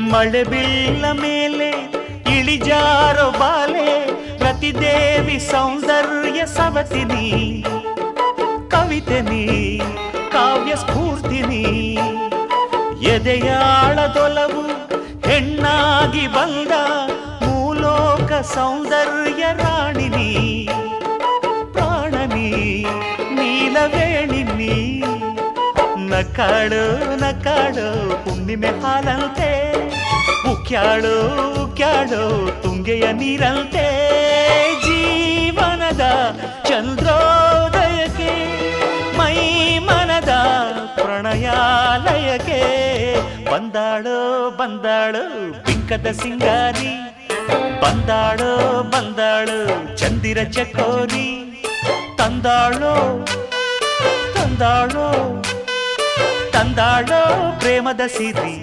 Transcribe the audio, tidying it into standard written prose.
ಮಳೆ ಬೀಳ ಮೇಲೆ ಇಳಿಜಾರೋ ಬಾಲೆ ಪ್ರತಿದೇವಿ ಸೌಂದರ್ಯ ಸವತಿನಿ ಕವಿತೆನಿ ಕಾವ್ಯ ಸ್ಫೂರ್ತಿನಿ ಎದೆಯಾಳದೊಲವು ಹೆಣ್ಣಾಗಿ ಬಂದ ಮೂಲೋಕ ಸೌಂದರ್ಯ ರಾಣಿನಿ ಪ್ರಾಣನಿ ನೀಲವೇಣಿನಿ ನಕಾಡು ನಕಾಡು ಹುಣ್ಣಿಮೆ ಹಾಲಂತೆ ಉಕ್ಯಾಳು ಉಕ್ಯಾಳು ತುಂಗೆಯ ನೀರಂತೆ ಜೀವನದ ಚಂದ್ರೋದಯಕ್ಕೆ ಮೈ ಮನದ ಪ್ರಣಯಾಲಯಕ್ಕೆ ಬಂದಾಳು ಬಂದಾಳು ಬಿಂಕದ ಸಿಂಗಾರಿ ಬಂದಾಳು ಬಂದಾಳು ಚಂದಿರ ಚಕೋರಿ ತಂದಾಳು ತಂದಾಳು ತಂದಾಳು ಪ್ರೇಮದ ಸಿರಿ